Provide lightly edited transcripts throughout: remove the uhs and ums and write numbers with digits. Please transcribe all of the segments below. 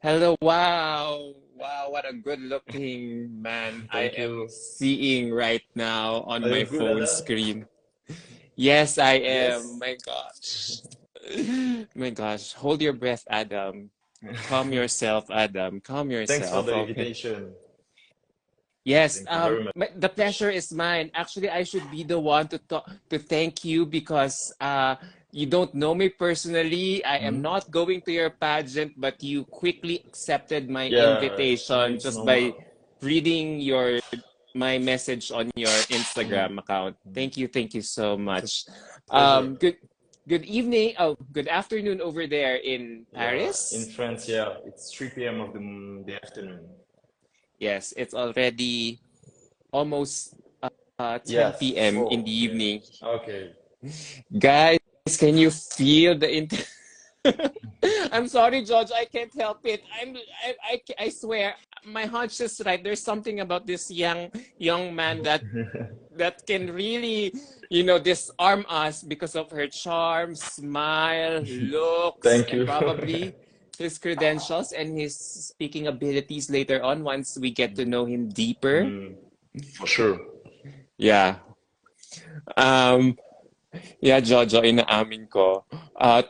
Hello, wow. Wow, what a good looking man I Thank am you. seeing right now on Are my you good, phone Adam? screen. Yes, I am. Yes. My gosh. My gosh. Hold your breath, Adam. Calm yourself, Adam. Calm Thanks for yourself. the Okay. invitation. Yes, Thank you very the much. pleasure is mine. Actually, I should be the one to thank you because you don't know me personally. I am Hmm? not going to your pageant, but you quickly accepted my Yeah, no, invitation it's just by normal. reading your my message on your Mm. Instagram account. Mm. Thank you so It's a much. pleasure. Good evening. Oh, good afternoon over there in Yeah, in Paris. France, yeah, it's 3 p.m. of the afternoon. Yes, it's already almost 10 Yes, p.m. in the 4 p.m. evening. Okay. Guys, can you feel the I'm sorry, George. I can't help it. I swear, my hunch is right. There's something about this young man that can really, disarm us because of her charm, smile, looks, Thank and you. probably his credentials and his speaking abilities later on once we get to know him deeper. Mm, for sure. Yeah. Um, Yeah, Jojo, inaamin ko.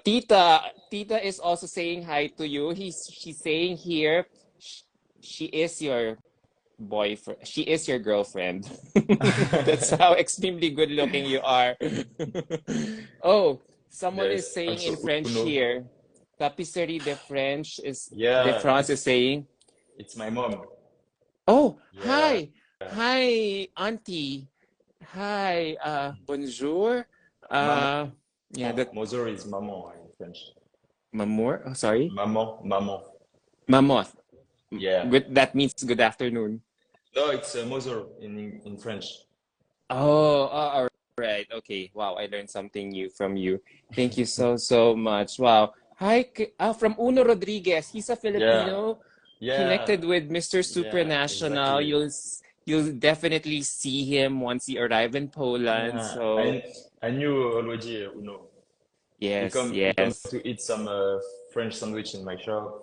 Tita is also saying hi to you. She's saying here, sh- she is your boyfriend. She is your girlfriend. That's how extremely good looking you are. Oh, someone is There's saying in also French Uno. here. Tapisserie de Yeah, France is saying, it's my mom. oh, Yeah. hi, auntie. Hi, bonjour. Maman. Uh, yeah, that Mother is maman in French. Mamor. Oh, sorry, Maman. Mamoth. Yeah. Good. That means good afternoon. No, it's mother in French. All right. Okay. Wow, I learned something new from you. Thank you so much. Wow. Hi, from Uno Rodriguez. He's a Yeah. Filipino Yeah. connected with Mr. Yeah. Supranational. Exactly. You'll definitely see him once you arrive in Poland. Yeah. So I knew already Uno. yes, He come yes. to eat some French sandwich in my shop.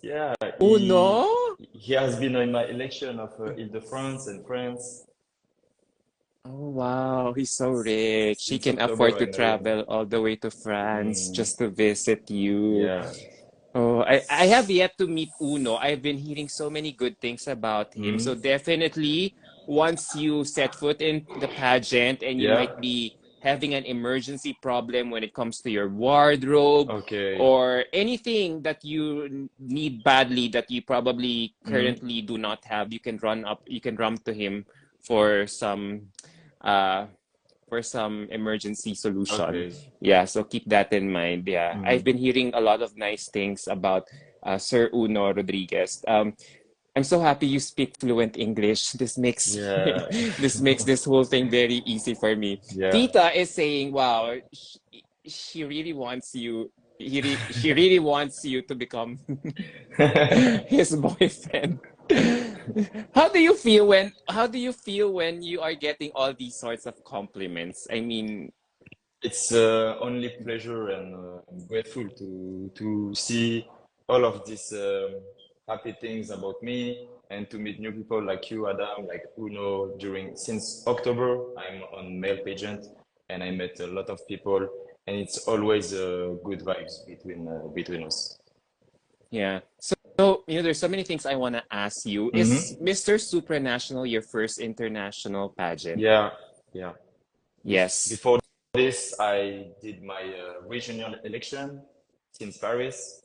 Yeah. Uno? He has been in my election of Ile-de-France and France Oh wow, he's so rich. He since can afford October to and travel all the way to France mm, just to visit you. yeah. Oh, I have yet to meet Uno. I've been hearing so many good things about him. Mm, So definitely, once you set foot in the pageant and you yeah. might be having an emergency problem when it comes to your wardrobe Okay. or anything that you need badly that you probably Mm, currently do not have, you can run to him for uh some emergency solution. okay. Yeah, so keep that in mind. Yeah, I've Mm. been hearing a lot of nice things about Sir Uno Rodriguez. I'm so happy you speak fluent English. This makes Yeah. this makes this whole thing very easy for me. Yeah. Tita is saying, "Wow, she really wants you. She really wants you to become his boyfriend." How do you feel when you are getting all these sorts of compliments? I mean, It's only pleasure and I'm grateful to see all of these happy things about me and to meet new people like you, Adam, like Uno. During since October, I'm on male pageant and I met a lot of people, and it's always good vibes between us. yeah. There's so many things I want to ask you. Is Hmm. Mr. Supranational your first international pageant? Yeah, yeah. Yes. Before this, I did my regional election since Paris.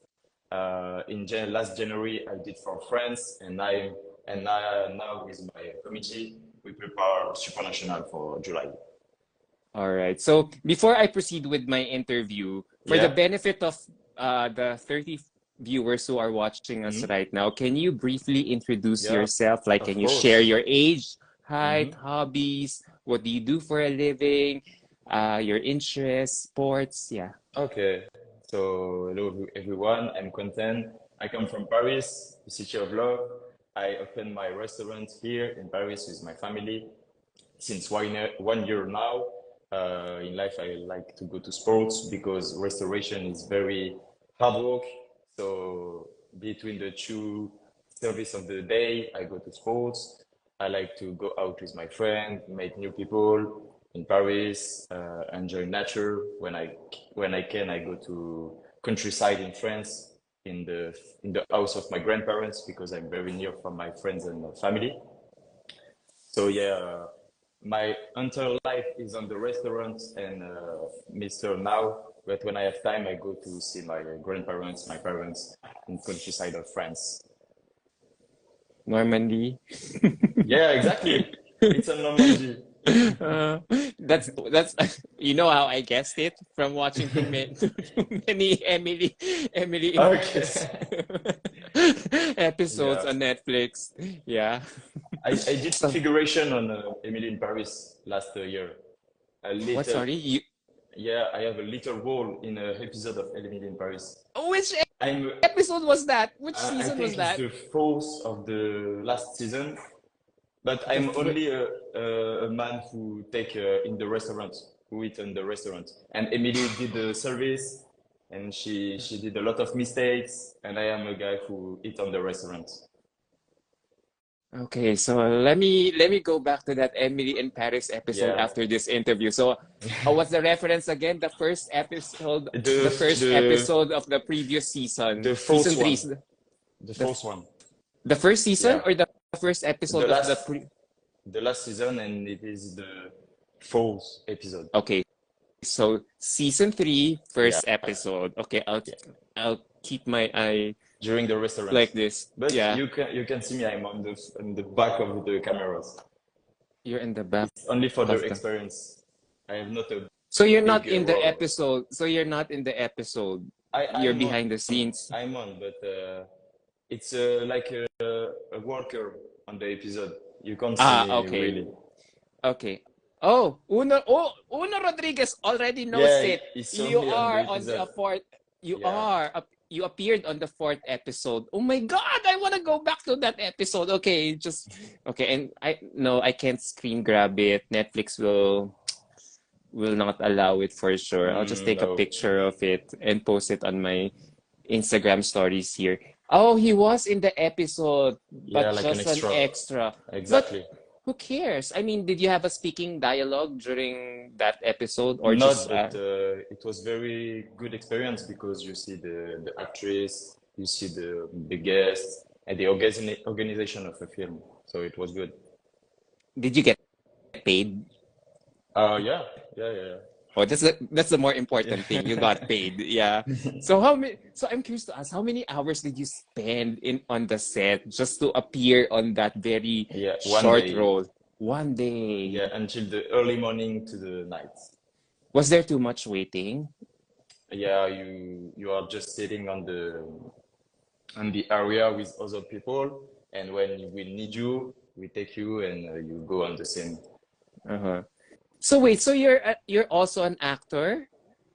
Last January, I did for France, now with my committee, we prepare supranational for July. All right. So before I proceed with my interview, for the Yeah. benefit of the 30 viewers who are watching us Hmm. right now, can you briefly introduce Yeah, yourself? Like, of can you share course. your age, height, Hmm. hobbies? What do you do for a living? Your interests, sports? Yeah. Okay. So hello everyone. I'm content. I come from Paris, the city of love. I opened my restaurant here in Paris with my family since 1 year now. In life, I like to go to sports because restoration is very hard work. So between the two service of the day, I go to sports. I like to go out with my friend, meet new people in Paris, enjoy nature. When I can, I go to countryside in France in the house of my grandparents because I'm very near from my friends and family. So yeah, my entire life is on the restaurant and Mr. Now. But when I have time, I go to see my grandparents, my parents in countryside of France. Normandy. Yeah, exactly. It's a Normandy. Uh, that's you know how I guessed it from watching too many Emily in Paris Okay. episodes Yeah. on Netflix. Yeah. I did So figuration on Emily in Paris last year. A what? little, Sorry, you yeah, I have a little role in an episode of Emily in Paris. which I'm, episode was that? Which I season was think it's that? the fourth of the last season. But The I'm fir- only a man who take in the restaurant, who eat in the restaurant. And Emily did the service, and she did a lot of mistakes. And I am a guy who eat on the restaurant. Okay, so let me go back to that Emily in Paris episode Yeah, after this interview. So, what's the reference again? The the first the episode of the previous the season, fourth season three, one, the the fourth one. the first season Yeah, or the first the episode of the last pre? the last season, and it is the fourth episode. Okay, so season three, Yeah, first episode. Okay, yeah, I'll keep my eye during the restaurant. like this. But Yeah, you can see me. I'm on the back of the cameras. you're in the back It's only for the of the. experience. I have not a So you're not big in the role. episode. So you're not in the episode. You're I'm on. behind the scenes. I'm on, but it's like a worker on the episode. You can't see Ah, me okay. really. Okay. Uno Rodriguez already knows Yeah, it. he saw You me on the are on episode. the fourth. You Yeah. are. You appeared on the fourth episode. Oh my God! I want to go back to that episode. Okay, just okay. And I no, I can't screen grab it. Netflix will not allow it for sure. I'll just take a No. picture of it and post it on my Instagram stories here. Oh, he was in the episode, Yeah, but like an just an extra. extra. But Exactly. who cares? I mean, did you have a speaking dialogue during that episode or Not, just but it was very good experience because you see the actress, you see the guests, and the organization of the film. So it was good. did you get paid? Yeah, yeah, yeah, Oh, that's the more important thing. You got paid. Yeah. yeah. So how many so I'm curious to ask, how many hours did you spend in on the set just to appear on that very Yeah, one short day. role? One day. Yeah, until the early morning to the night. Was there too much waiting? Yeah, you are just sitting on the area with other people, and when we need you, we take you and you go on the scene. Uh-huh. So wait, so you're also an actor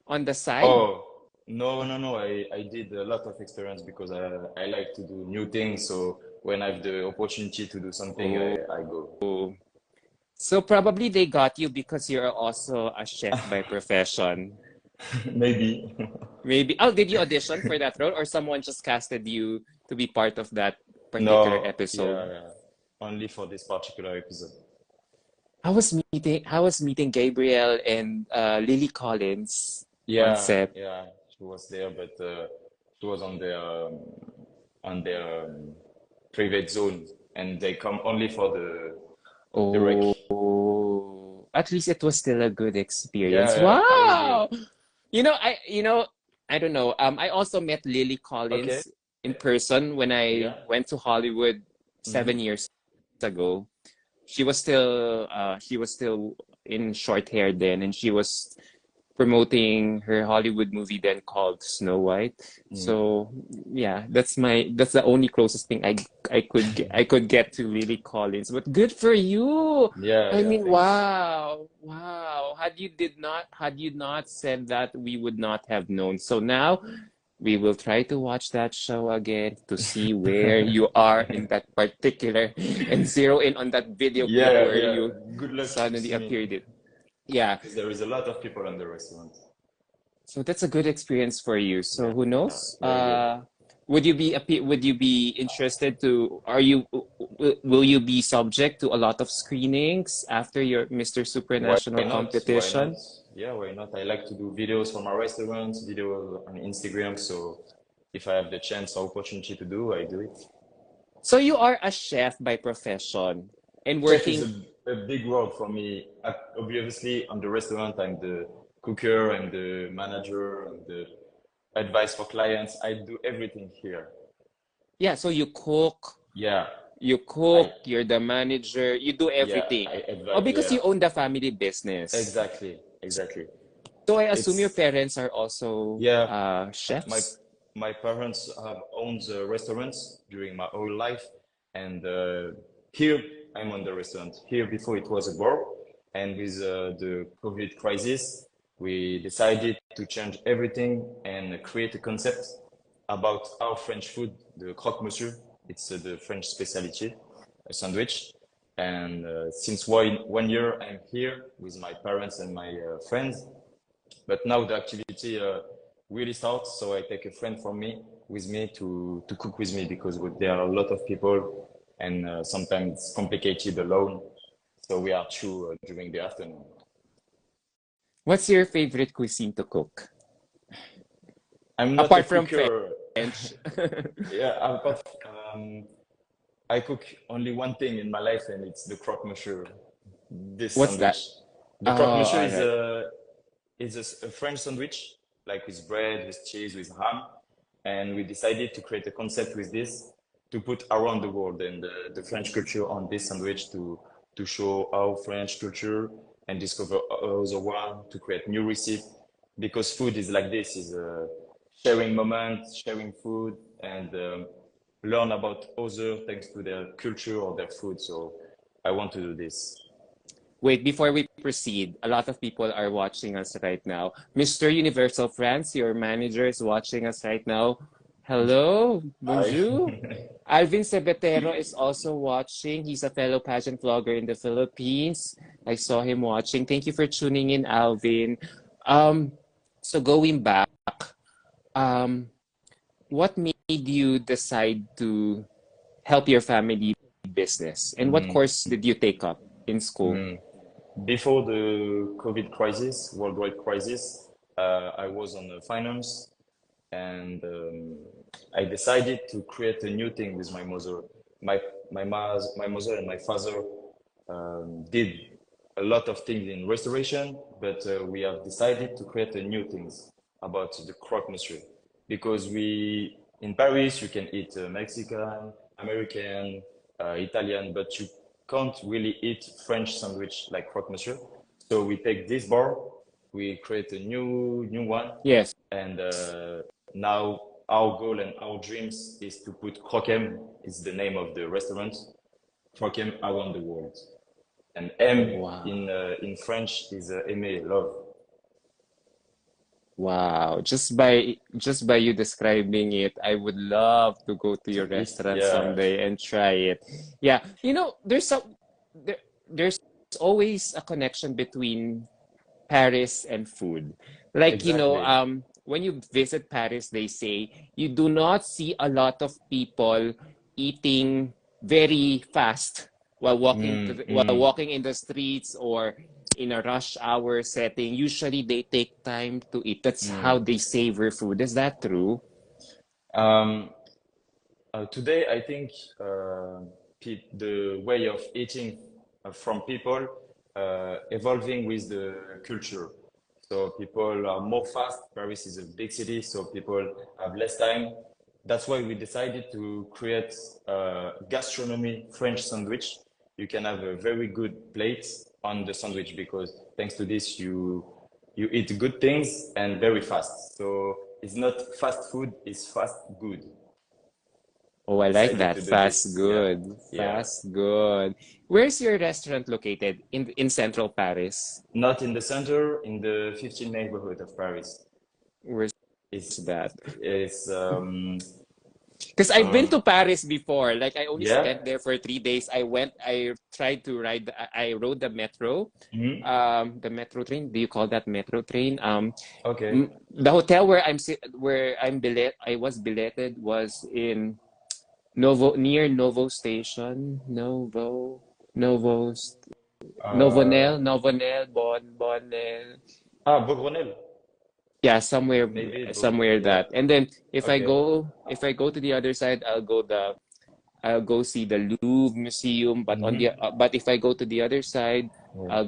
on the side? Oh, no, no, no. I did a lot of experience because I like to do new things. So when I have the opportunity to do something, Oh. I go. So probably they got you because you're also a chef by profession. Maybe. Maybe. Oh, did you audition for that role or someone just casted you to be part of that particular No, yeah, episode? yeah. Only for this particular episode. I was meeting Gabriel and Lily Collins on Yeah, set. yeah. She was there, but she was on their private zone, and they come only for the rec. Oh, at least it was still a good Yeah, experience. yeah. I agree. Wow. I don't know. I also met Lily Okay. Collins in person when I Yeah. went to Hollywood Mm-hmm. 7 years ago. She was still in short hair then, and she was promoting her Hollywood movie then called Snow White. Mm. So yeah, that's the only closest thing I could get to Lily Collins. But good for you. Yeah, I yeah. mean, Thanks. wow, wow. Had you not said that, we would not have known. So now we will try to watch that show again to see where you are in that particular and zero in on that video clip Yeah, where yeah. you Good luck to suddenly see me appeared it. Yeah. because there is a lot of people in the restaurant. So that's a good experience for you. So Yeah, who yeah. knows? Very good. would you be interested to, are you, will you be subject to a lot of screenings after your Mr. Why Supranational not? Why not? competition? Yeah, why not? I like to do videos for my restaurants, videos on Instagram. So if I have the chance or opportunity to do, I do it. So you are a chef by profession and Chef is working. a big word for me. Obviously, on the restaurant, I'm the cooker, I'm the manager, I'm the advice for clients. I do everything here. Yeah, so Yeah, you I cook, you're the manager, you do yeah, everything. I Oh, advise. because Yeah, you own the family business. exactly, exactly. So I assume your It's parents are also yeah. My chefs. my parents have owned restaurants during my whole life, and here I'm on the restaurant. Here before it was a bar, and with the COVID crisis, we decided to change everything and create a concept about our French food, the croque monsieur. It's the French specialty, a sandwich. And since one year, I'm here with my parents and my friends, but now the activity really starts, so I take a friend from me with me to cook with me because there are a lot of people and sometimes it's complicated alone. So we are two during the afternoon. What's your favorite cuisine to cook? I'm not a Apart from cooker. French. Yeah, I cook only one thing in my life, and it's the croque monsieur, this What's sandwich. that? The Oh, croque monsieur all right. is a French sandwich, like with bread, with cheese, with ham. And we decided to create a concept with this to put around the world and the French culture on this sandwich to show our French culture and discover other one, to create new recipe. Because food is like this, is a sharing moment, sharing food, and learn about other thanks to their culture or their food. So I want to do this. Wait, before we proceed, a lot of people are watching us right now. Mr. Universal France, your manager is watching us right now. Hello, I bonjour. Alvin Sebetero is also watching. He's a fellow pageant vlogger in the Philippines. I saw him watching. Thank you for tuning in, Alvin. Um, so going back, um, what made you decide to help your family business? And what Mm, course did you take up in school? mm. Before the COVID crisis, worldwide crisis, I was on finance, and I decided to create a new thing with my mother. My my mother and my father did a lot of things in restoration, but we have decided to create a new things about the croque monsieur because we in Paris you can eat Mexican, American, Italian, but you can't really eat French sandwich like croque monsieur. So we take this bar, we create a new one, Yes. and now our goal and our dreams is to put Croquem, is the name of the restaurant, Croquem around the world. And M Wow. in French is aimer, love. Wow. Just by you describing it, I would love to go to To your eat, restaurant yeah, someday and try it. Yeah. There's always a connection between Paris and food. Like, exactly. when you visit Paris, they say you do not see a lot of people eating very fast while Mm. walking in the streets or in a rush hour setting. Usually they take time to eat. That's how Mm. they savor food. Is that true? Um, Today, I think the way of eating from people evolving with the culture. So people are more fast. Paris is a big city, so people have less time. That's why we decided to create gastronomy French sandwich. You can have a very good plate on the sandwich because thanks to this you eat good things and very fast. So it's not fast food; it's fast good. Oh, We I like decided that. to do Fast this. Yeah, good. yeah. Fast good. Where's your restaurant located? In central Paris? Not in the center, in the 15th neighborhood of Paris. Where's It's that? it's Because I've been Um, to Paris before. Like I only yeah. spent there for 3 days. I tried to ride. I rode the metro, Mhm. the metro train. Do you call that metro train? Okay. The hotel where I was billeted was in near Novo Station. Novo, Uh, Novonel, Bonel. Beaugrenelle. Yeah, somewhere, Maybe somewhere Beaugrenelle. Yeah. that. And then Okay. if I go to the other side, I'll go see the Louvre Museum. Mm-hmm. But if I go to the other side, Yeah.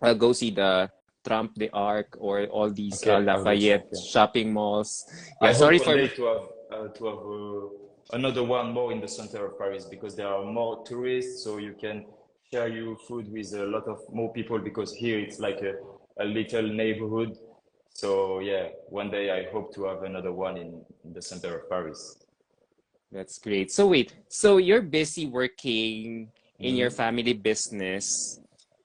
I'll go see the Trump de Arc or all these Okay. Arc de Triomphe. Lafayette Yeah. shopping malls. Yeah, I hope sorry one for day to have another one more in the center of Paris because there are more tourists, so you can share your food with a lot of more people because here it's like a little neighborhood. So yeah, one day I hope to have another one in the center of Paris. That's great. So wait, so you're busy working in your Mm-hmm. family business.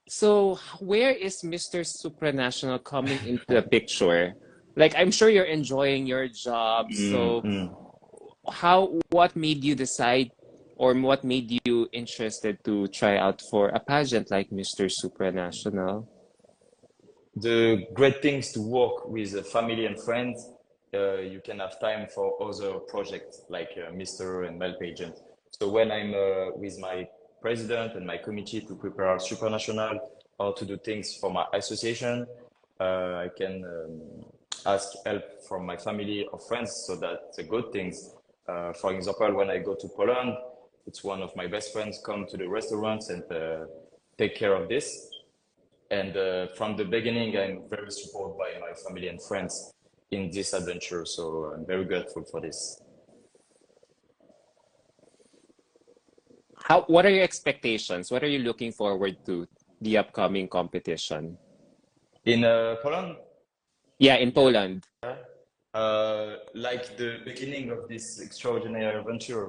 So where is Mr. Supranational coming into the picture? Like I'm sure you're enjoying your job. So Mm-hmm. what made you decide or what made you interested to try out for a pageant like Mr. Supranational? The great things to work with family and friends, you can have time for other projects like Mr. and Mel Pageant. So when I'm with my president and my committee to prepare supranational or to do things for my association, I can ask help from my family or friends. So that's a good things. For example, when I go to Poland, it's one of my best friends come to the restaurants and take care of this. And from the beginning, I'm very supported by my family and friends in this adventure. So I'm very grateful for this. What are your expectations? What are you looking forward to the upcoming competition? In Poland, Yeah, in yeah, Poland. like the beginning of this extraordinary adventure,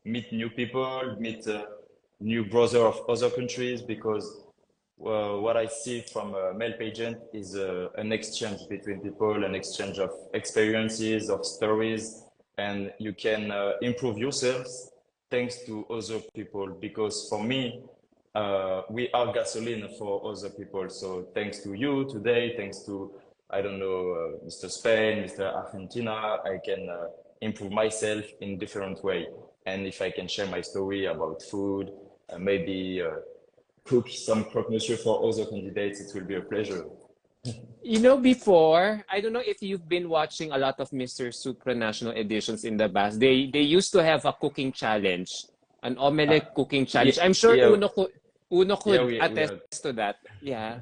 meet new people, meet new brother of other countries, because what I see from mail pageant is an exchange between people, an exchange of experiences, of stories, and you can improve yourselves thanks to other people. Because for me, we are gasoline for other people. So thanks to you today, thanks to, I don't know, Mr. Spain, Mr. Argentina, I can improve myself in different way. And if I can share my story about food, maybe cook some croque monsieur for other candidates, it will be a pleasure. You know, before, I don't know if you've been watching a lot of Mr. Supranational editions in the past. They used to have a cooking challenge, an Uh, omelette cooking yeah, challenge. I'm sure yeah, Uno yeah, could we attest are. to that. Yeah.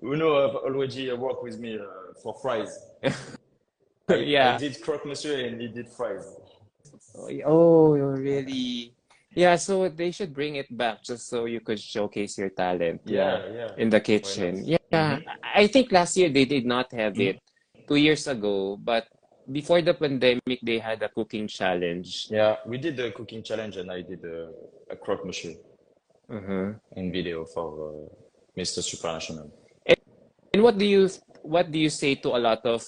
Uno have already worked with me for fries. I Yeah. did croque monsieur and he did fries. Oh, really? Yeah, so they should bring it back just so you could showcase your talent. Yeah. Yeah, yeah. In the Why not? kitchen. Yeah. Mm-hmm. I think last year they did not have it. 2 years ago, but before the pandemic, they had a cooking challenge. Yeah, we did the cooking challenge and I did a croque monsieur Uh-huh. in video for Mr. Supranational. And what do you say to a lot of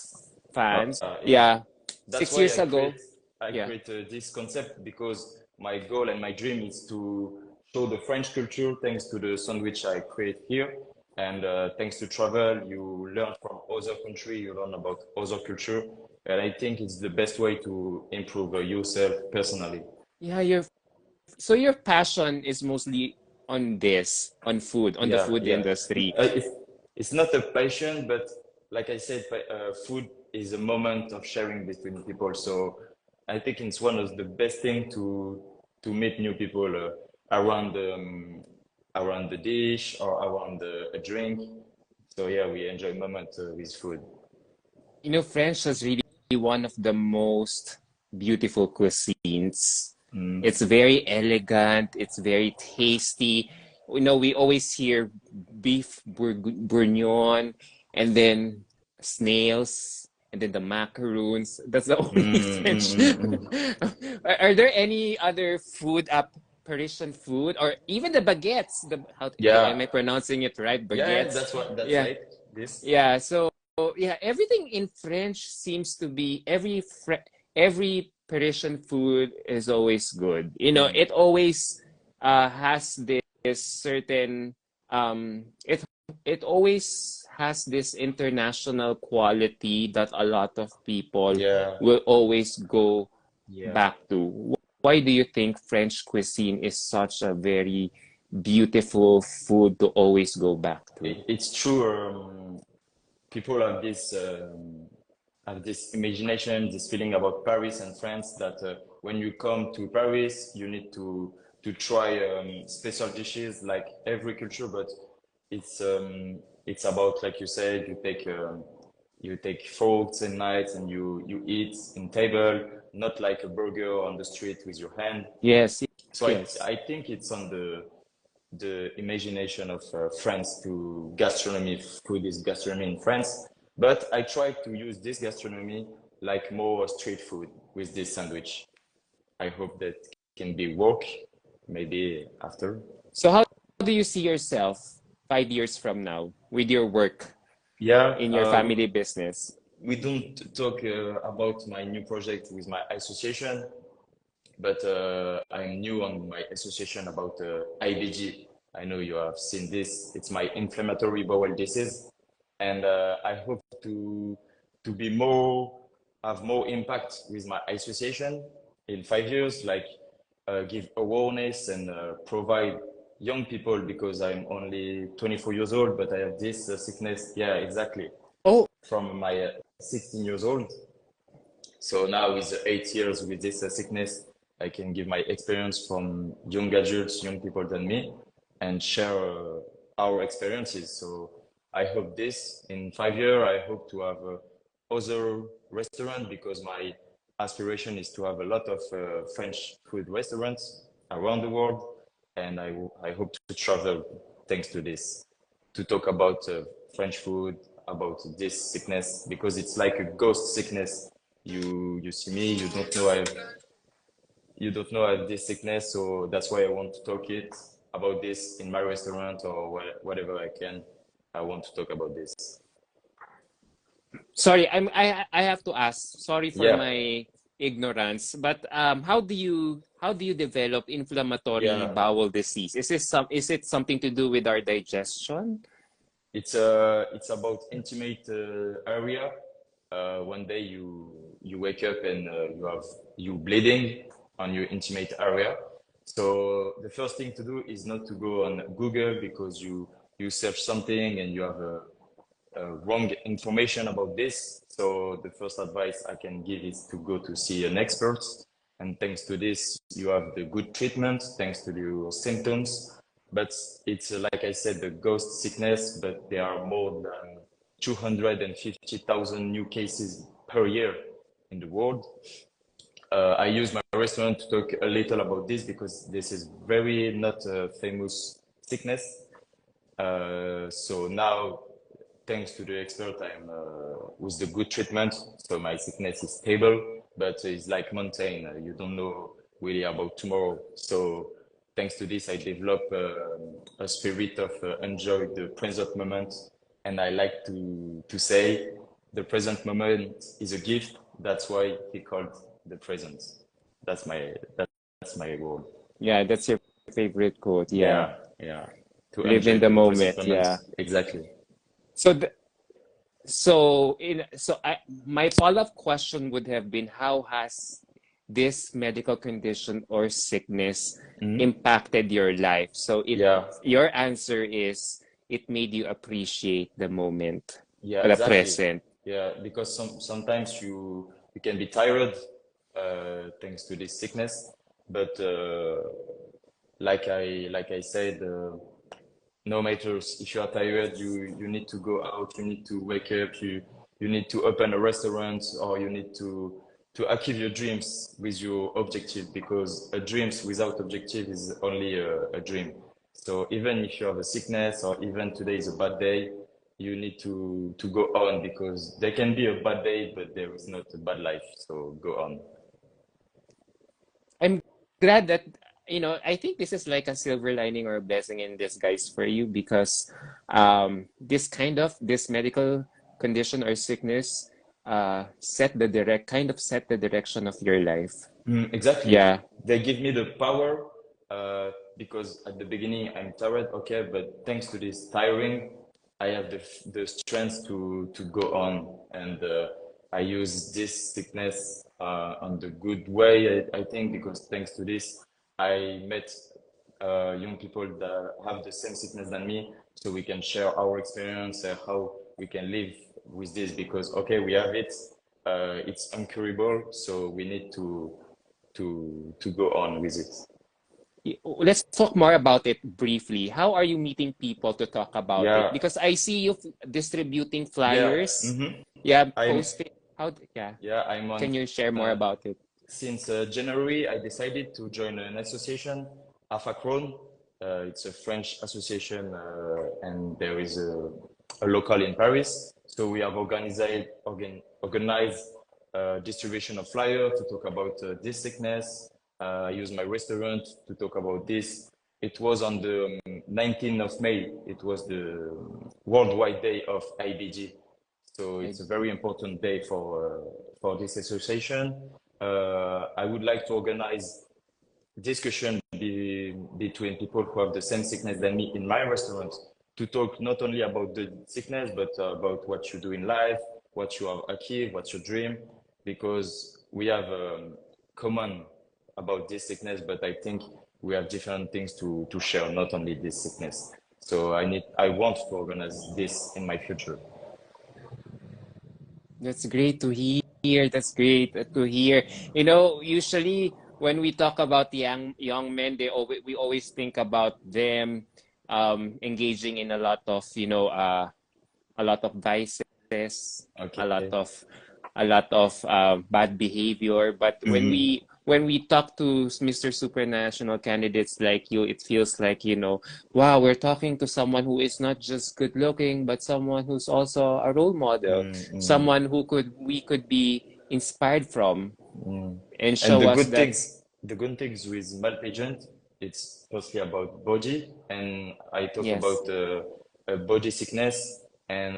fans? Yeah, Yeah, that's six why years ago. I Yeah. create this concept because my goal and my dream is to show the French culture thanks to the sandwich I create here. And thanks to travel, you learn from other country, you learn about other culture. And I think it's the best way to improve yourself personally. Yeah, your passion is mostly on on food, on the Yeah, food yeah. industry. It's not a passion, but like I said, food is a moment of sharing between people. So I think it's one of the best thing to meet new people around around the dish or around a drink. So yeah, we enjoy moment with food. You know, French is really one of the most beautiful cuisines. Mm. It's very elegant, it's very tasty. You know, we always hear bourguignon and then snails and then the macaroons. That's the only Mm, mm, French. mm, mm. Are there any other food Parisian food or even the baguettes? Yeah, Am I pronouncing it right? yeah, Baguettes. that's Yeah. right. This. Yeah, so yeah, everything in French seems to be every Parisian food is always good. You know, Mm. it always has this certain it always has this international quality that a lot of people Yeah, will always go yeah. back to. Why do you think French cuisine is such a very beautiful food to always go back to? It's true. People have this imagination, this feeling about Paris and France that when you come to Paris, you need to try special dishes like every culture, but it's about like you said, you take forks and knives and you eat in table, not like a burger on the street with your hand. Yes, So yes. I think it's on the imagination of France to gastronomy. Food is gastronomy in France, but I try to use this gastronomy like more street food with this sandwich. I hope that can be work maybe after. So how do you see yourself 5 years from now with your work Yeah, in your family business? we don't talk about my new project with my association, but I'm new on my association about IBG. I know you have seen this. It's my inflammatory bowel disease, and I hope to be more have more impact with my association in 5 years, like give awareness and provide young people because I'm only 24 years old, but I have this sickness. Yeah, exactly. Oh, From my 16 years old. So now with 8 years with this sickness, I can give my experience from young adults, young people than me, and share our experiences. So I hope this in 5 years, I hope to have other restaurant because my aspiration is to have a lot of French food restaurants around the world, and I hope to travel thanks to this to talk about French food, about this sickness because it's like a ghost sickness. You see me, you don't know I have this sickness, so that's why I want to talk it about this in my restaurant or whatever I can. I want to talk about this. sorry, I have to ask. Sorry for Yeah, my ignorance, but how do you develop inflammatory yeah. bowel disease? Is it something to do with our digestion? It's about intimate area. One day you wake up and you have you bleeding on your intimate area. So the first thing to do is not to go on Google because you search something and you have wrong information about this. So the first advice I can give is to go to see an expert. And thanks to this, you have the good treatment thanks to your symptoms. But it's like I said, the ghost sickness, but there are more than 250,000 new cases per year in the world. I use my restaurant to talk a little about this because this is very not a famous sickness. So now, thanks to the expert, I'm with the good treatment. So my sickness is stable, but it's like mountain. You don't know really about tomorrow. So thanks to this, I develop a spirit of enjoy the present moment. And I like to say the present moment is a gift. That's why he called the present. That's my word. Yeah, that's your favorite quote. Yeah. Yeah, yeah. To Live in enjoy the the present moment. moment. Yeah. Exactly. So th so I my follow-up question would have been how has this medical condition or sickness Mhm. impacted your life? So Yeah, your answer is it made you appreciate the moment, yeah, the exactly. present. Yeah, because sometimes you can be tired thanks to this sickness, but like I said, no matters if you are tired, you need to go out, you need to wake up, you need to open a restaurant, or you need to achieve your dreams with your objective because a dreams without objective is only a dream. So even if you have a sickness or even today is a bad day, you need to go on because there can be a bad day, but there is not a bad life. So go on. I'm glad that, I think this is like a silver lining or a blessing in disguise for you because this medical condition or sickness set the direction of your life. Exactly. Yeah. They give me the power because at the beginning I'm tired, okay, but thanks to this tiring, I have the strength to go on, and I use this sickness on the good way, I think, because thanks to this, I met young people that have the same sickness than me, so we can share our experience, how we can live with this, because okay, we have it, it's incurable, so we need to go on with it. Let's talk more about it briefly. How are you meeting people to talk about it? Yeah, Because I see you distributing yeah. flyers. Yeah, I'm posting. Yeah. yeah, I'm on Can you share more uh, about it? since January. I decided to join an association, Afacron. It's a French association, and there is a local in Paris. So we have organized distribution of flyer to talk about this sickness. I use my restaurant to talk about this. It was on the 19th of May. It was the Worldwide Day of IBG. So I, it's a very important day for this association. I would like to organize discussion between people who have the same sickness than me in my restaurant to talk not only about the sickness, but about what you do in life, what you have achieved, what's your dream, because we have common about this sickness, but I think we have different things to share, not only this sickness. So I want to organize this in my future. that's great to hear. That's great to hear. You know, usually when we talk about young men, we always think about them engaging in a lot of vices, a lot Okay. of bad behavior. But Mhm. when we talk to Mr. Supranational candidates like you, it feels like, wow, we're talking to someone who is not just good looking, but someone who's also a role model, Mm, mm, someone we could be inspired from mm. and And show us that the good things with Pageant, it's mostly about body, and I talk yes. about body sickness. And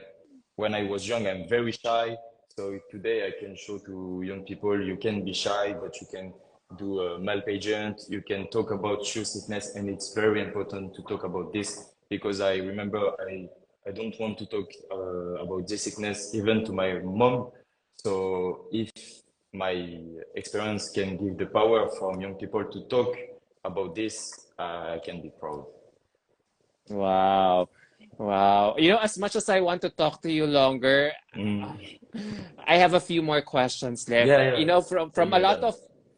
when I was young, I'm very shy. So today I can show to young people you can be shy, but you can do a Pageant. You can talk about shoe sickness, and it's very important to talk about this because I remember I don't want to talk about this sickness even to my mom. So if my experience can give the power from young people to talk about this, I can be proud. Wow. Wow. You know, as much as I want to talk to you longer, uh, Mm. I have a few more questions left. Yeah, yeah. You know, Tell from me, Adam.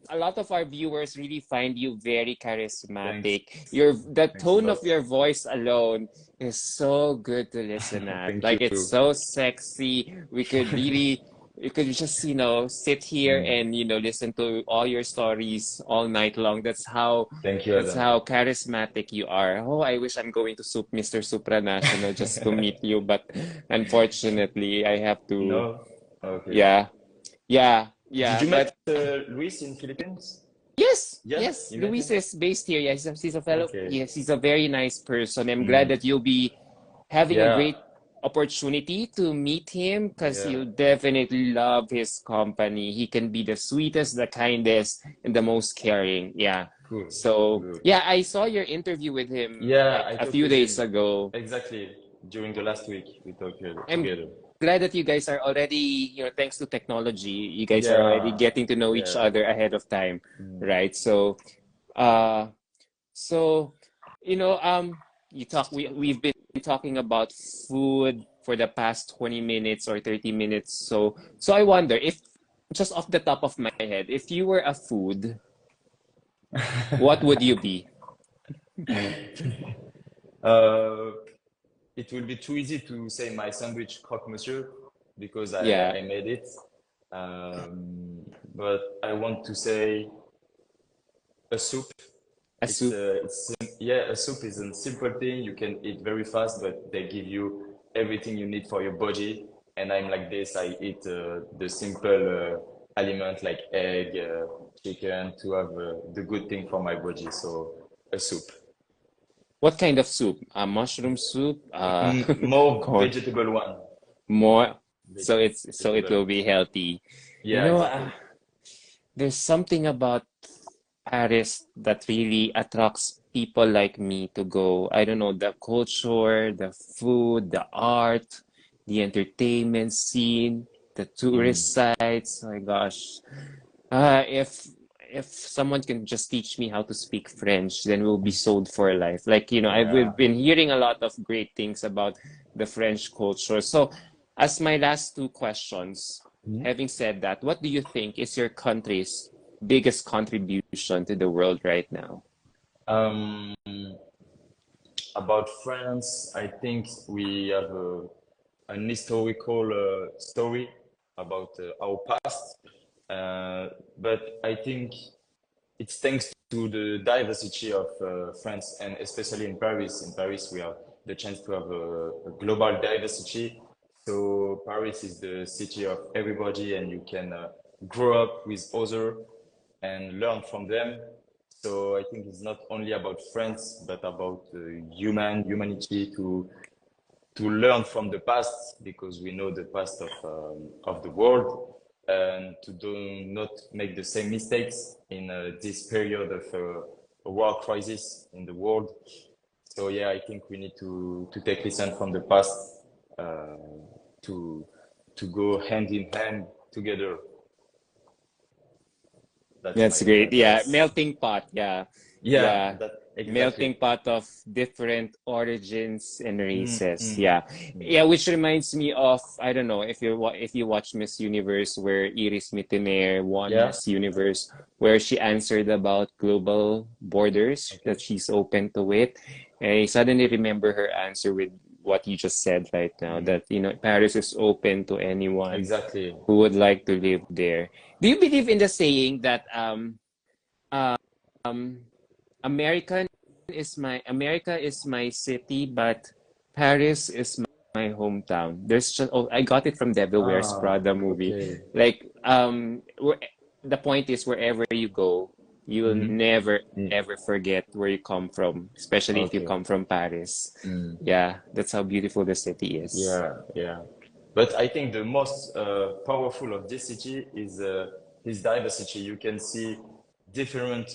a lot of our viewers really find you very Thanks. charismatic. The Thanks a tone lot. of your voice alone is so good to listen at. Thank Like it's you. so sexy. We could just, sit here Mm. and, listen to all your stories all night long. Thank you, That's Adam. how charismatic you are. Oh, I wish I'm going to Mr. Supranational just to meet you, but unfortunately, I have to. No? Okay. Yeah, Did yeah. you met But Luis in Philippines? yes, Yeah, yes, you met Luis him? is based here. Yeah, he's a fellow. Okay. Yes, he's a very nice person. I'm glad Mm. that you'll be having a Yeah, great opportunity to meet him because yeah. you'll definitely love his company. He can be the sweetest, the kindest, and the most caring. Yeah. Cool. So, Good. yeah, I saw your interview with him Yeah, like I a talked few with days him ago. exactly during the last week. We talked I'm together. glad that you guys are already, thanks to technology, you guys are already Yeah, getting to know each yeah. other ahead of time, Mm. right? Uh, so, you know, we've been talking about food for the past 20 minutes or 30 minutes. So I wonder if just off the top of my head, if you were a food, what would you be? Uh, it will be too easy to say my sandwich croque monsieur because Yeah, I made it. But I want to say a soup. a soup. Yeah, a soup is a simple thing. You can eat very fast, but they give you everything you need for your body. And I'm like this. I eat the simple element like egg, chicken to have the good thing for my body. So a soup. What kind of soup? A mushroom soup? More Corn. vegetable one. More. so it vegetable. will be healthy. You Yeah, know, exactly. there's something about Paris that really attracts people like me to go. I don't know, the culture, the food, the art, the entertainment scene, the tourist Mm. sites. My gosh. If someone can just teach me how to speak French, then we'll be sold for life. Like, we've Yeah. been hearing a lot of great things about the French culture. So, as my last two questions, Mhm. having said that, what do you think is your country's biggest contribution to the world right now? Um, about France, I think we have an historical story about our past, but I think it's thanks to the diversity of France and especially in Paris. In Paris, we have the chance to have a global diversity. So Paris is the city of everybody, and you can grow up with other and learn from them. So I think it's not only about France, but about humanity to learn from the past because we know the past of the world and to do not make the same mistakes in this period of a world crisis in the world. So yeah, I think we need to take lesson from the past uh, to to go hand in hand together. That's That's my great. Yeah, advice. melting pot. Yeah, Yeah, yeah. that exactly. Melting pot of different origins and Mm, races. mm, Yeah, mm. yeah. Which reminds me of, I don't know if if you watch Miss Universe, where Iris Mittenaire won Yeah. Miss Universe, where she answered about global borders that Okay. she's open to it. And I suddenly remember her answer with what you just said right now, Mm. that Paris is open to anyone Exactly. who would like to live there. Do you believe in the saying that um, America is my city, but Paris is my hometown. There's just I got it from Devil Wears Ah, Prada movie. okay. Like the point is wherever you go, you will Mm-hmm. never Mm. ever forget where you come from, especially if you Okay. come from Paris. Mm. Yeah, that's how beautiful the city is. Yeah, yeah. But I think the most powerful of this city is this diversity. You can see different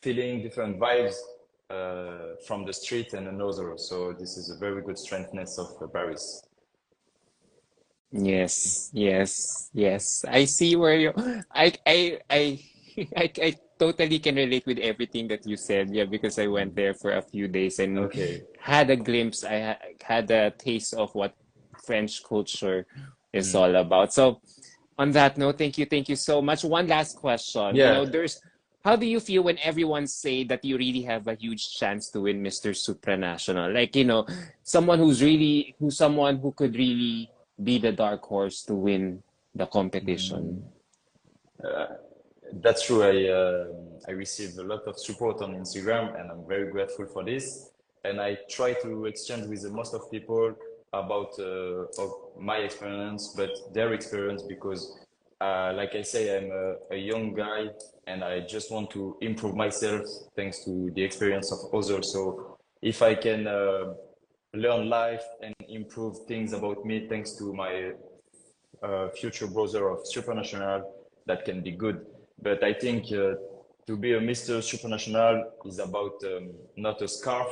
feeling, different vibes from the street and another. So this is a very good strengthness of Paris. Yes, yes, yes. I see where you I I totally can relate with everything that you said. Yeah, because I went Mm. there for a few days and Okay. had a glimpse. Had a taste of what French culture is Mm. all about. So, on that note, thank you so much. One last question. Yeah. How do you feel when everyone say that you really have a huge chance to win Mr. Supranational? Like, someone who could really be the dark horse to win the competition. Mm. Uh, that's true. I received a lot of support on Instagram, and I'm very grateful for this. And I try to exchange with the most of people about of my experience, but their experience because, like I say, I'm a young guy, and I just want to improve myself thanks to the experience of others. So if I can learn life and improve things about me thanks to my future browser of supranational that can be good. But I think to be a Mr. Supranational is about not a scarf,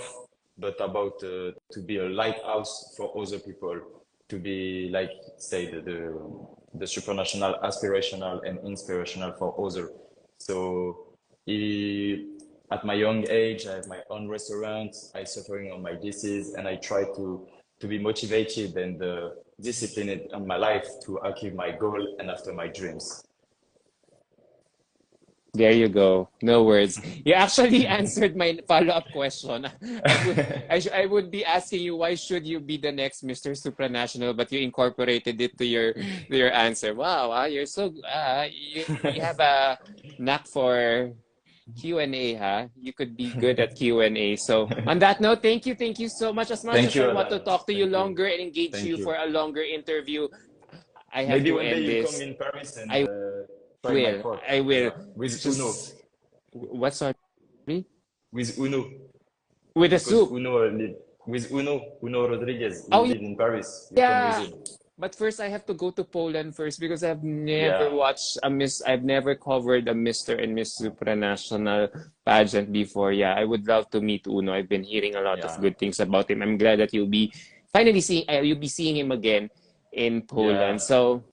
but about to be a lighthouse for other people, to be like say the supranational, aspirational and inspirational for others. So at my young age, I have my own restaurant. I suffering on my disease, and I try to be motivated and disciplined in my life to achieve my goal and after my dreams. There you go. No words. You actually answered my follow-up question. I would be asking you why should you be the next Mr. Supranational, but you incorporated it to your answer. Wow, you're so you have a knack for Q&A, huh? You could be good at Q&A. So on that note, thank you so much. As much Thank as I you, want to Adam. talk to you Thank you. longer and engage Thank you you. for a longer interview, I have Maybe to one day end you come this. in Paris and I try my pot. I will. Yeah, with Uno, Just what, sorry? with Uno, With the because soup. Uno live with Uno Rodriguez. He Oh live in Paris. You come with yeah. him. but first I have to go to Poland first because I've never Yeah, watched a Miss. I've never covered a Mr. and Miss Supranational pageant before. Yeah, I would love to meet Uno. I've been hearing a lot of yeah. good things about him. I'm glad that you'll be seeing him again in Poland. Yeah. So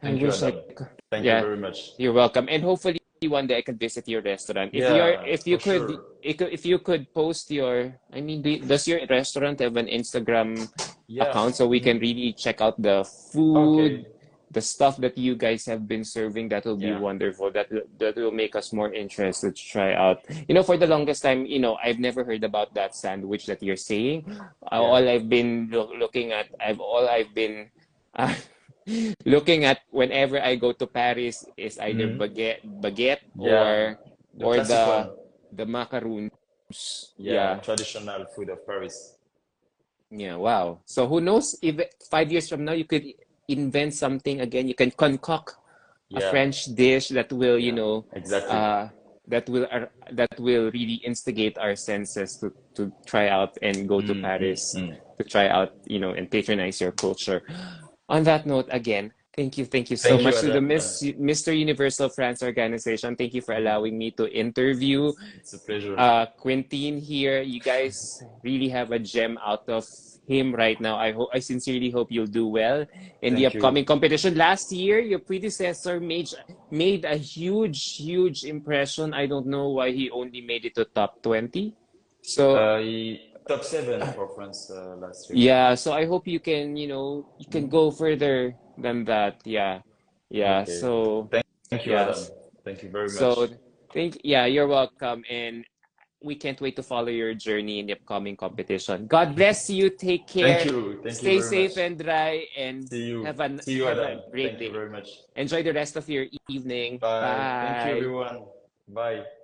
I Thank you, wish I Adam. could. Thank you Yeah, very much. you're welcome. And hopefully one day I could visit your restaurant. Yeah, If you for could, sure. if you could post your, I mean, does your restaurant have an Instagram Yeah. account so we can Hmm. really check out the food, Okay. the stuff that you guys have been serving? That will be Yeah. wonderful. That will make us more interested to try out. You know, for the longest time, I've never heard about that sandwich that you're saying. All Yeah. I've been looking at, I've been uh, looking at whenever I go to Paris is either Hmm. baguette Yeah. The or classic one. the macaroons. Yeah. Yeah. Traditional food of Paris. Yeah, wow. So who knows if 5 years from now you could invent something again. You can concoct a Yeah. French dish that will, Yeah. Exactly. uh, that will really instigate our senses to try out and go to Mm, mm, Paris mm. to try out, and patronize your culture. On that note, again, thank you so Thank you, much to the Adam. Mr. Universal France organization. Thank you for allowing me to interview It's a pleasure. Quintin here. You guys really have a gem out of him right now. I sincerely hope you'll do well in the Thank you. upcoming competition. Last year, your predecessor made a huge impression. I don't know why he only made it to top 20. So Top seven for France last year. yeah, so I hope you can Mhm. go further than that. Yeah. Yeah. Okay. So Thank you, Adam. yes. Thank you very So much. yeah, you're welcome. And we can't wait to follow your journey in the upcoming competition. God bless you. Take Thank care. you. Thank you Stay very much. safe and dry and See you. See you, have a Adam. great Thank you day. very much. Enjoy the rest of your evening. Bye. Thank you, Bye. everyone. Bye.